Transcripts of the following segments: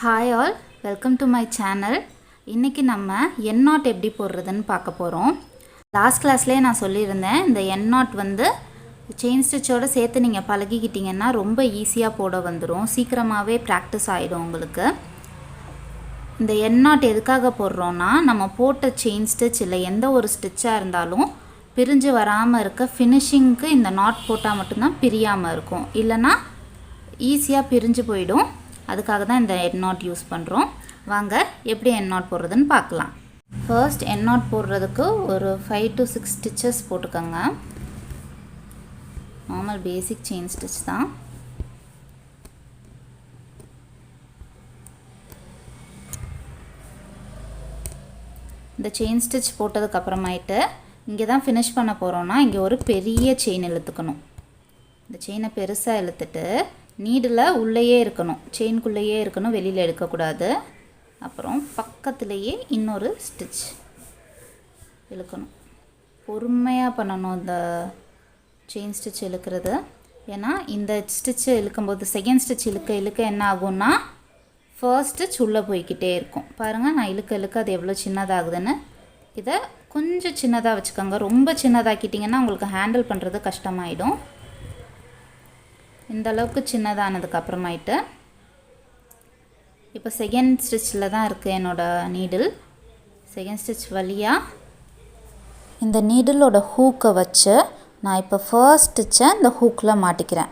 Hi all, welcome to my channel. இன்றைக்கி நம்ம என் not எப்படி போடுறதுன்னு பார்க்க போகிறோம். லாஸ்ட் கிளாஸ்லேயே நான் சொல்லியிருந்தேன், இந்த என் நாட் வந்து செயின் ஸ்டிச்சோடு சேர்த்து நீங்கள் பழகிக்கிட்டிங்கன்னா ரொம்ப ஈஸியாக போட வந்துடும், சீக்கிரமாகவே ப்ராக்டிஸ் ஆகிடும் உங்களுக்கு. இந்த என் நாட் எதுக்காக போடுறோன்னா, நம்ம போட்ட செயின் ஸ்டிச் இல்லை எந்த ஒரு ஸ்டிச்சாக இருந்தாலும் பிரிஞ்சு வராமல் இருக்க ஃபினிஷிங்க்கு இந்த நாட் போட்டால் மட்டும்தான் பிரியாமல் இருக்கும், இல்லைன்னா ஈஸியாக பிரிஞ்சு போயிடும். அதுக்காக தான் இந்த என் நாட் யூஸ் பண்ணுறோம். வாங்க எப்படி என் நாட் போடுறதுன்னு பார்க்கலாம். ஃபர்ஸ்ட் என் நாட் போடுறதுக்கு ஒரு 5 to 6 ஸ்டிச்சஸ் போட்டுக்கோங்க. நார்மல் பேசிக் செயின் ஸ்டிச் தான். இந்த செயின் ஸ்டிச் போட்டதுக்கப்புறமாயிட்டு இங்கே தான் ஃபினிஷ் பண்ண போகிறோன்னா, இங்கே ஒரு பெரிய செயின் இழுத்துக்கணும். இந்த செயினை பெருசாக இழுத்துட்டு நீடில் உள்ளேயே இருக்கணும், செயின்குள்ளேயே இருக்கணும், வெளியில் எடுக்கக்கூடாது. அப்புறம் பக்கத்துலேயே இன்னொரு ஸ்டிச் இழுக்கணும். பொறுமையாக பண்ணணும் இந்த செயின் ஸ்டிச் இழுக்கிறது. ஏன்னா இந்த ஸ்டிச்சு இழுக்கும்போது செகண்ட் ஸ்டிச் இழுக்க என்ன ஆகும்னா, ஃபர்ஸ்ட் ஸ்டிச் உள்ளே போய்கிட்டே இருக்கும். பாருங்கள், நான் இழுக்க அது எவ்வளோ சின்னதாகுதுன்னு. இதை கொஞ்சம் சின்னதாக வச்சுக்கோங்க. ரொம்ப சின்னதாக்கிட்டிங்கன்னா உங்களுக்கு ஹேண்டில் பண்ணுறது கஷ்டமாயிடும். இந்த அளவுக்கு சின்னதானதுக்கு அப்புறமாயிட்டு இப்போ செகண்ட் ஸ்டிச்சில் தான் இருக்குது என்னோடய நீடில். செகண்ட் ஸ்டிச் வழியாக இந்த நீடிலோட ஹூக்கை வச்சு நான் இப்போ ஃபர்ஸ்ட் ஸ்டிச்சை இந்த ஹூக்கில் மாட்டிக்கிறேன்.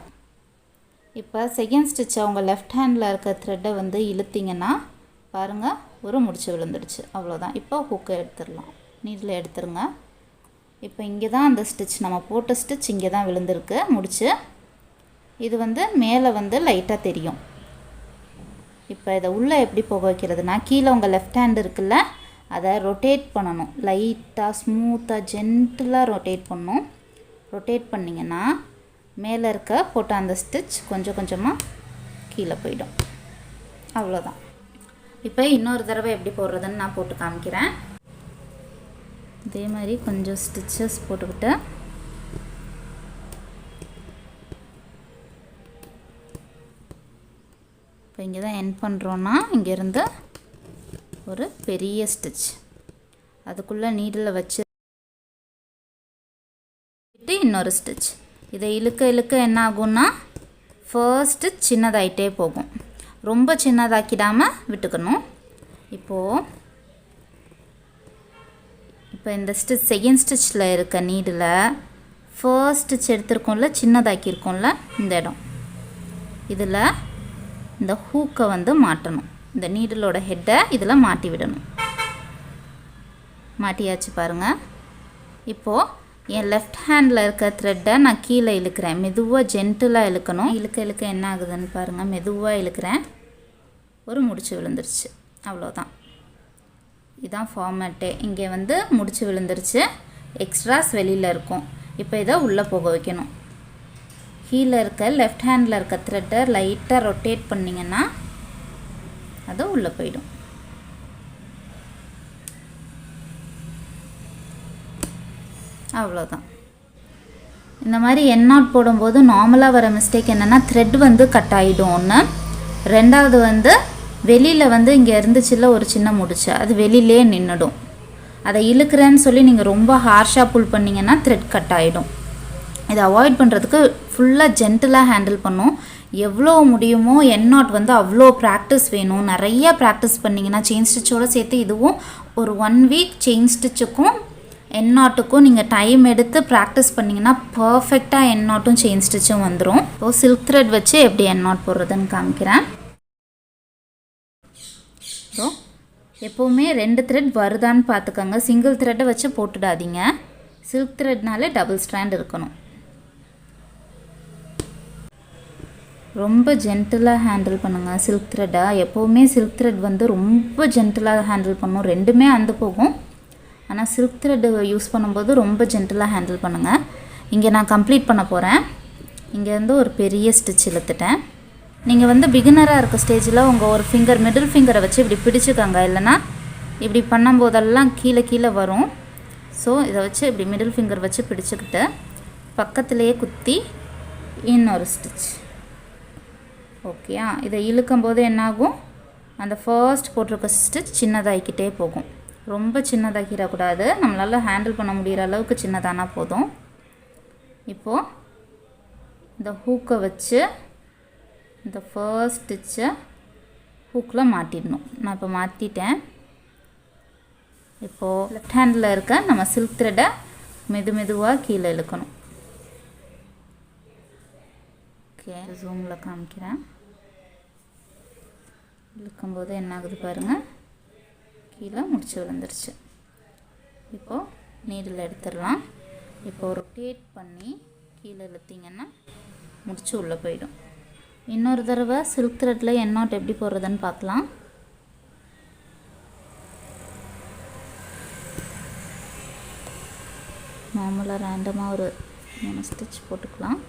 இப்போ செகண்ட் ஸ்டிச்சை உங்கள் லெஃப்ட் ஹேண்டில் இருக்க த்ரெட்டை வந்து இழுத்திங்கன்னா பாருங்கள், ஒரு முடிச்சு விழுந்துடுச்சு. அவ்வளோதான். இப்போ ஹூக்கை எடுத்துடலாம், நீடில் எடுத்துருங்க. இப்போ இங்கே தான் அந்த ஸ்டிச், நம்ம போட்ட ஸ்டிச் இங்கே தான் விழுந்திருக்கு முடிச்சு. இது வந்து மேலே வந்து லைட்டாக தெரியும். இப்போ இதை உள்ளே எப்படி போக வைக்கிறதுனா, கீழே உங்கள் லெஃப்ட் ஹேண்ட் இருக்குல்ல, அதை ரொட்டேட் பண்ணணும். லைட்டாக ஸ்மூத்தாக ஜென்டிலாக ரொட்டேட் பண்ணணும். ரொட்டேட் பண்ணிங்கன்னா மேலே இருக்க போட்ட அந்த ஸ்டிச் கொஞ்சம் கொஞ்சமாக கீழே போயிடும். அவ்வளோதான். இப்போ இன்னொரு தடவை எப்படி போடுறதுன்னு நான் போட்டு காமிக்கிறேன். இதே மாதிரி கொஞ்சம் ஸ்டிச்சஸ் போட்டுக்கிட்டு இப்போ இங்கே தான் எண்ட் பண்ணுறோன்னா, இங்கேருந்து ஒரு பெரிய ஸ்டிச் அதுக்குள்ளே நீடில் வச்சு இன்னொரு ஸ்டிச். இதை இழுக்க என்ன ஆகும்னா, ஃபர்ஸ்ட்டு சின்னதாகிட்டே போகும். ரொம்ப சின்னதாக்கிடாமல் விட்டுக்கணும். இப்போ இந்த ஸ்டிச் செகண்ட் ஸ்டிச்சில் இருக்க நீடில் ஃபர்ஸ்ட் ஸ்டிச் எடுத்துருக்கோம்ல, சின்னதாக்கியிருக்கோம்ல, இந்த இடம் இதில் இந்த ஹூக்கை வந்து மாட்டணும். இந்த நீடிலோட ஹெட்டை இதில் மாட்டி விடணும். மாட்டியாச்சு பாருங்கள். இப்போது என் லெஃப்ட் ஹேண்டில் இருக்க த்ரெட்டை நான் கீழே இழுக்கிறேன். மெதுவாக ஜென்டிலாக இழுக்கணும். இழுக்க என்ன ஆகுதுன்னு பாருங்கள். மெதுவாக இழுக்கிறேன், ஒரு முடிச்சு விழுந்துருச்சு. அவ்வளோதான். இதுதான் ஃபார்மேட்டே. இங்கே வந்து முடிச்சு விழுந்துருச்சு, எக்ஸ்ட்ராஸ் வெளியில் இருக்கும். இப்போ இதை உள்ளே போக வைக்கணும். கீழே இருக்க லெஃப்ட் ஹேண்டில் இருக்க த்ரெட்டை லைட்டாக ரொட்டேட் பண்ணிங்கன்னா அது உள்ளே போயிடும். அவ்வளோதான். இந்த மாதிரி என் நாட் போடும்போது நார்மலாக வர மிஸ்டேக் என்னென்னா, த்ரெட் வந்து கட் ஆகிடும் ஒன்று. ரெண்டாவது வந்து வெளியில் வந்து இங்கே இருந்துச்சுல ஒரு சின்ன முடிச்சு, அது வெளியிலே நின்றுடும். அதை இழுக்கிறேன்னு சொல்லி நீங்கள் ரொம்ப ஹார்ஷாக புல் பண்ணிங்கன்னா த்ரெட் கட் ஆகிடும். இதை அவாய்ட் பண்ணுறதுக்கு ஃபுல்லாக ஜென்டிலாக ஹேண்டில் பண்ணும். எவ்வளோ முடியுமோ என் நாட் வந்து அவ்வளோ ப்ராக்டிஸ் வேணும். நிறையா ப்ராக்டிஸ் பண்ணிங்கன்னா செயின் ஸ்டிச்சோடு சேர்த்து இதுவும் ஒரு 1 வீக் செயின் ஸ்டிச்சுக்கும் என் நாட்டுக்கும் நீங்கள் டைம் எடுத்து ப்ராக்டிஸ் பண்ணிங்கன்னா பர்ஃபெக்டாக என் நாட்டும் செயின் ஸ்டிச்சும் வந்துடும். இப்போது சில்க் த்ரெட் வச்சு எப்படி என் நாட் போடுறதுன்னு காமிக்கிறேன். ஸோ எப்போவுமே 2 த்ரெட் வருதான்னு பார்த்துக்கோங்க. சிங்கிள் த்ரெட்டை வச்சு போட்டுடாதீங்க. சில்க் த்ரெட்னாலே டபுள் ஸ்ட்ராண்ட் இருக்கணும். ரொம்ப ஜென்டிலாக ஹேண்டில் பண்ணுங்கள் சில்க் த்ரெட்டை. எப்போவுமே சில்க் த்ரெட் வந்து ரொம்ப ஜென்டிலாக ஹேண்டில் பண்ணும். ரெண்டுமே அந்து போகும். ஆனால் சில்க் த்ரெட் யூஸ் பண்ணும்போது ரொம்ப ஜென்டிலாக ஹேண்டில் பண்ணுங்கள். இங்கே நான் கம்ப்ளீட் பண்ண போகிறேன். இங்கேருந்து ஒரு பெரிய ஸ்டிச் இழுத்துட்டேன். நீங்கள் வந்து பிகினராக இருக்க ஸ்டேஜில் உங்கள் ஒரு ஃபிங்கர், மிடில் ஃபிங்கரை வச்சு இப்படி பிடிச்சிக்கோங்க. இல்லைனா இப்படி பண்ணும்போதெல்லாம் கீழே வரும். ஸோ இதை வச்சு இப்படி மிடில் ஃபிங்கர் வச்சு பிடிச்சிக்கிட்டு பக்கத்துலேயே குத்தி இன்னொரு ஸ்டிச். ஓகேயா? இதை இழுக்கும்போது என்னாகும், அந்த ஃபர்ஸ்ட் போட்டிருக்க ஸ்டிச் சின்னதாகிக்கிட்டே போகும். ரொம்ப சின்னதாக்கிடக்கூடாது, நம்மளால் ஹேண்டில் பண்ண முடிகிற அளவுக்கு சின்னதானா போதும். இப்போது இந்த ஹூக்கை வச்சு இந்த ஃபர்ஸ்ட் ஸ்டிச்சை ஹூக்கில் மாட்டிடணும். நான் இப்போ மாற்றிட்டேன். இப்போது லெஃப்ட் ஹேண்டில் இருக்க நம்ம சில்க் த்ரெட்டை மெதுவாக கீழே இழுக்கணும். ஓகே, ஜூமில் காமிக்கிறேன். இழுக்கும்போது என்ன ஆகுது பாருங்கள், கீழே முடிச்சு விழுந்துருச்சு. இப்போது நீடில் எடுத்துடலாம். இப்போது ரொட்டேட் பண்ணி கீழே இழுத்திங்கன்னா முடிச்சு உள்ளே போயிடும். இன்னொரு தடவை சில்க் த்ரெட்டில் எண்ணாட் எப்படி போடுறதுன்னு பார்க்கலாம். நார்மலாக ரேண்டமாக ஒரு 3 ஸ்டிச் போட்டுக்கலாம்.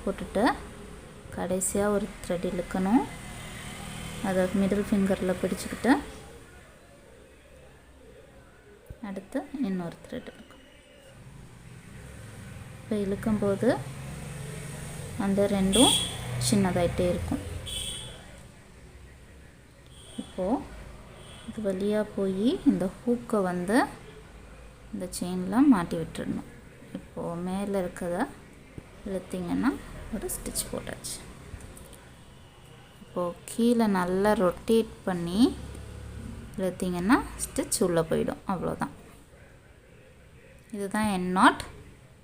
போட்டுட்டு கடைசியாக ஒரு த்ரெட் இழுக்கணும். அதை மிடில் ஃபிங்கரில் பிடிச்சிக்கிட்டு அடுத்து இன்னொரு த்ரெட் இழுக்கணும். இப்போ இழுக்கும்போது அந்த ரெண்டும் சின்னதாகிட்டே இருக்கும். இப்போது இது வழியாக போய் இந்த ஹூக்கை வந்து இந்த செயினில் மாட்டி விட்டுடணும். இப்போது மேலே இருக்கிறத இழுத்திங்கன்னா ஒரு ஸ்டிச் போட்டாச்சு. இப்போது கீழே நல்லா ரொட்டேட் பண்ணி இழுத்திங்கன்னா ஸ்டிச் உள்ளே போயிடும். அவ்வளோதான். இதுதான் end not.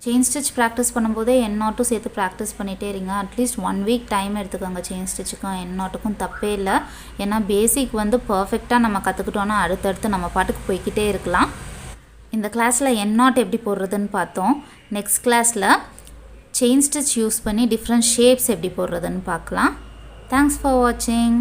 Chain stitch practice பண்ணும்போதே எண்ட் நாட்டும் சேர்த்து ப்ராக்டிஸ் பண்ணிகிட்டே இருங்க. அட்லீஸ்ட் 1 வீக் டைம் எடுத்துக்கோங்க. செயின் ஸ்டிச்சுக்கும் எண்ட் நாட்டுக்கும் தப்பே இல்லை. ஏன்னா பேசிக் வந்து பர்ஃபெக்டாக நம்ம கற்றுக்கிட்டோன்னா அடுத்தடுத்து நம்ம பாட்டுக்கு போய்கிட்டே இருக்கலாம். இந்த கிளாஸில் எண்ட் நாட் எப்படி போடுறதுன்னு பார்த்தோம். நெக்ஸ்ட் கிளாஸில் செயின் ஸ்டிச் யூஸ் பண்ணி டிஃப்ரெண்ட் ஷேப்ஸ் எப்படி போடுறதுன்னு பார்க்கலாம். தேங்க்ஸ் ஃபார் வாட்சிங்.